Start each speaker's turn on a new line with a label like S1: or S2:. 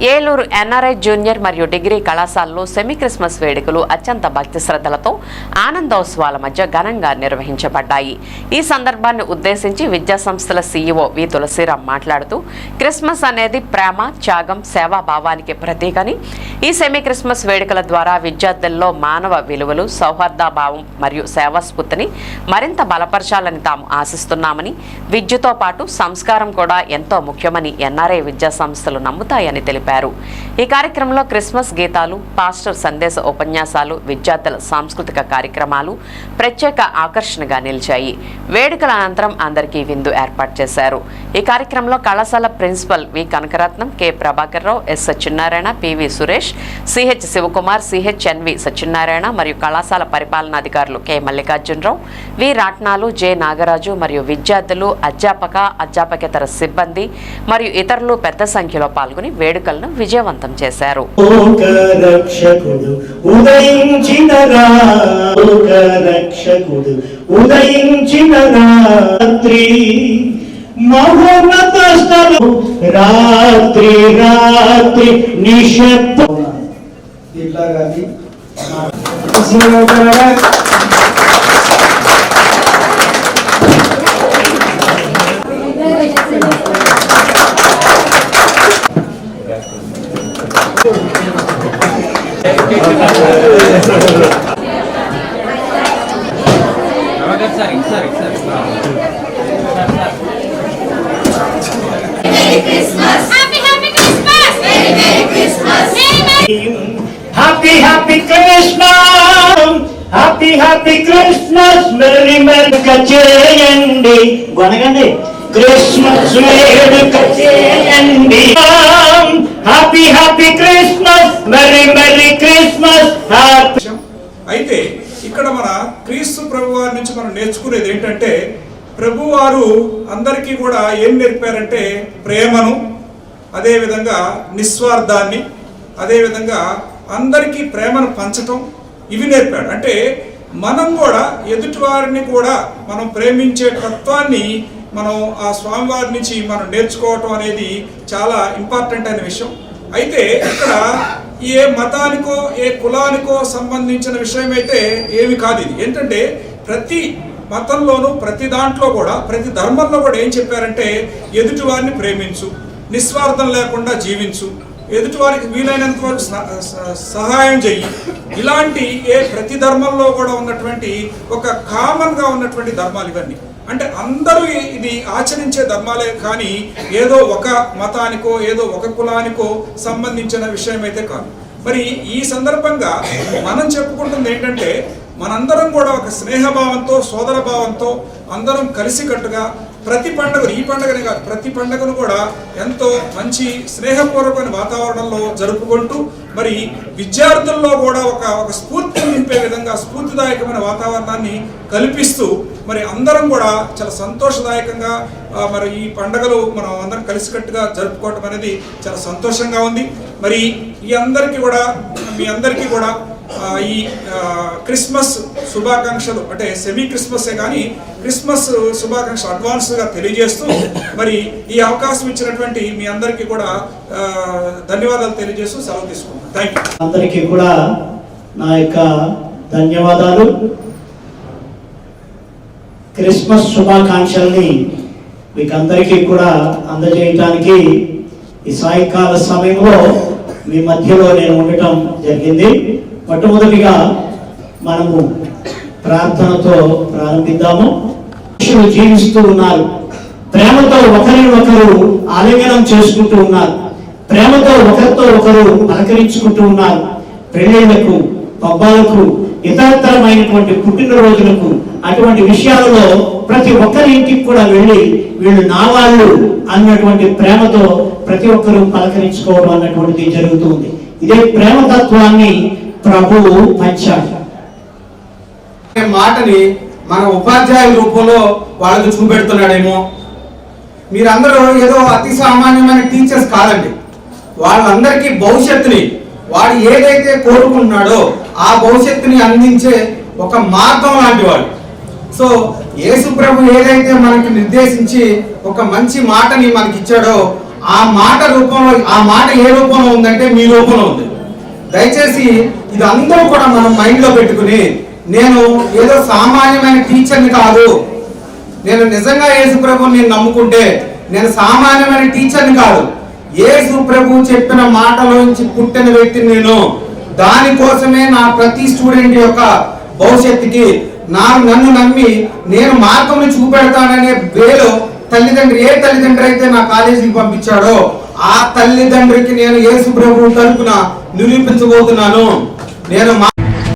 S1: Eluru NRI junior మరియు degree కళాశాలలో semi Christmas వేడుకలు అత్యంత భక్తి శ్రద్ధలతో ఆనందోత్సవాల మధ్య ఘనంగా నిర్వహించబడ్డాయి. ఈ సందర్భాన్ని ఉద్దేశించి విద్యాసంస్థల సీఈఓ వి తులసిరామ్ మాట్లాడుతూ క్రిస్మస్ అనేది ప్రేమ, త్యాగం, సేవాభావానికి ప్రతీకని, ఈ సెమీ క్రిస్మస్ వేడుకల ద్వారా విద్యార్థుల్లో మానవ విలువలు, సౌహార్దభావం మరియు సేవాస్ఫూర్తిని మరింత బలపరచాలని తాము ఆశిస్తున్నామని, విద్యతో పాటు సంస్కారం కూడా ఎంతో ముఖ్యమని ఎన్ఆర్ఐ విద్యాసంస్థలు నమ్ముతాయని తెలిపారు. ఈ కార్యక్రమంలో క్రిస్మస్ గీతాలు, పాస్టర్ సందేశ ఉపన్యాసాలు, విద్యార్థుల సాంస్కృతిక కార్యక్రమాలు ప్రత్యేక ఆకర్షణగా నిలిచాయి. వేడుకల అనంతరం అందరికీ విందు ఏర్పాటు చేశారు. ఈ కార్యక్రమంలో కళాశాల principal V Kanakaratnam, K Prabhakar Rao, S Satyanarayana, P V Suresh, C H Sivakumar, C H N V Satyanarayana మరియు కళాశాల పరిపాలనాధికారులు కె మల్లికార్జునరావు, వి రాట్నాలు, జె నాగరాజు మరియు విద్యార్థులు, అధ్యాపకేతర సిబ్బంది మరియు ఇతరులు పెద్ద సంఖ్యలో పాల్గొని వేడుకలను విజయవంతం చేశారు.
S2: రాత్రి రాత్రి నిశ్శబ్దం ఇట్లా కానీ Happy Christmas, merry వేడుక చేయండి, గొనగండి క్రిస్మస్ వేడుక చేయండి. Happy Christmas, merry Christmas.
S3: అయితే ఇక్కడ మన క్రీస్తు ప్రభువారి నుంచి మనం నేర్చుకునేది ఏంటంటే, ప్రభువారు అందరికీ కూడా ఏం నేర్పారంటే ప్రేమను, అదేవిధంగా నిస్వార్థాన్ని, అదేవిధంగా అందరికీ ప్రేమను పంచటం, ఇవి నేర్పాడు. అంటే మనం కూడా ఎదుటి వారిని కూడా మనం ప్రేమించే తత్వాన్ని మనం ఆ స్వామివారి నుంచి మనం నేర్చుకోవటం అనేది చాలా ఇంపార్టెంట్ అయిన విషయం. అయితే ఇక్కడ ఏ మతానికో ఏ కులానికో సంబంధించిన విషయం అయితే ఏమి కాదు. ఇది ఏంటంటే ప్రతి మతంలోనూ, ప్రతి దాంట్లో కూడా, ప్రతి ధర్మంలో కూడా ఏం చెప్పారంటే ఎదుటి వారిని ప్రేమించు, నిస్వార్థం లేకుండా జీవించు, ఎదుటి వారికి వీలైనంత వరకు సహాయం చెయ్యి. ఇలాంటి ప్రతి ధర్మంలో కూడా ఉన్నటువంటి ఒక కామన్గా ఉన్నటువంటి ధర్మాలు ఇవన్నీ. అంటే అందరూ ఇది ఆచరించే ధర్మాలే, కానీ ఏదో ఒక మతానికో ఏదో ఒక కులానికో సంబంధించిన విషయం అయితే కాదు. మరి ఈ సందర్భంగా మనం చెప్పుకుంటుంది ఏంటంటే, మనందరం కూడా ఒక స్నేహభావంతో, సోదర భావంతో అందరం కలిసికట్టుగా ప్రతి పండుగను, ఈ పండుగనే కాదు ప్రతి పండుగను కూడా ఎంతో మంచి స్నేహపూర్వకమైన వాతావరణంలో జరుపుకుంటూ, మరి విద్యార్థుల్లో కూడా ఒక స్ఫూర్తిని నింపే విధంగా స్ఫూర్తిదాయకమైన వాతావరణాన్ని కల్పిస్తూ మరి అందరం కూడా చాలా సంతోషదాయకంగా మరి ఈ పండుగలు మనం అందరం కలిసికట్టుగా జరుపుకోవటం అనేది చాలా సంతోషంగా ఉంది. మరి మీ అందరికీ కూడా ఈ క్రిస్మస్ శుభాకాంక్షలు, అంటే సెమీ క్రిస్మసే కానీ క్రిస్మస్ శుభాకాంక్షలు అడ్వాన్స్గా తెలియజేస్తూ, మరి ఈ అవకాశం ఇచ్చినటువంటి మీ అందరికీ కూడా ధన్యవాదాలు తెలియజేస్తూ సెలవు తీసుకుంటాను. Thank you.
S2: అందరికీ కూడా నా యొక్క ధన్యవాదాలు. క్రిస్మస్ శుభాకాంక్షల్ని మీకు అందరికీ కూడా అందజేయటానికి ఈ సాయంకాల సమయంలో మీ మధ్యలో నేను ఉండటం జరిగింది. మొట్టమొదటిగా మనము ప్రార్థనతో ప్రారంభిద్దాము. మనుషులు జీవిస్తూ ఉన్నారు, ప్రేమతో ఒకరిని ఒకరు ఆలింగనం చేసుకుంటూ ఉన్నారు, ప్రేమతో ఒకరితో ఒకరు పలకరించుకుంటూ ఉన్నారు. పెళ్ళిళ్లకు, పబ్బాలకు, ఇతరతరమైనటువంటి పుట్టినరోజులకు, అటువంటి విషయాలలో ప్రతి ఒక్కరి ఇంటికి కూడా వెళ్ళి వీళ్ళు నా వాళ్ళు అన్నటువంటి ప్రేమతో ప్రతి ఒక్కరూ పలకరించుకోవడం అన్నటువంటిది జరుగుతుంది. ఇదే ప్రేమతత్వాన్ని ప్రభువు పంచాడు.
S4: మాటని మన ఉపాధ్యాయుల రూపంలో వాళ్ళకు చూపెడుతున్నాడేమో. మీరందరూ ఏదో అతి సామాన్యమైన టీచర్స్ కాదండి. వాళ్ళందరికీ భవిష్యత్తుని, వాడు ఏదైతే కోరుకుంటున్నాడో ఆ భవిష్యత్తుని అందించే ఒక మార్గం లాంటి వాడు. సో యేసు ప్రభు ఏదైతే మనకి నిర్దేశించి ఒక మంచి మాటని మనకి ఇచ్చాడో ఆ మాట రూపంలో, ఆ మాట ఏ రూపంలో ఉందంటే మీ రూపంలో ఉంది. దయచేసి ఇది అందరూ కూడా మనం మైండ్ లో పెట్టుకుని, నేను ఏదో సామాన్యమైన టీచర్ని కాదు, నేను నిజంగా యేసు ప్రభువుని నేను నమ్ముకుంటే నేను సామాన్యమైన టీచర్ని కాదు, యేసు ప్రభు చెప్పిన మాటలోంచి పుట్టిన వ్యక్తిని నేను. దానికోసమే నా ప్రతి స్టూడెంట్ యొక్క భవిష్యత్తుకి నన్ను నమ్మి నేను మార్గంను చూపెడతాననే వేలో తల్లిదండ్రి, ఏ తల్లిదండ్రి అయితే నా కాలేజీకి పంపించాడో ఆ తల్లిదండ్రికి నేను యేసు ప్రభు తరపున నిరూపించబోతున్నాను. నేను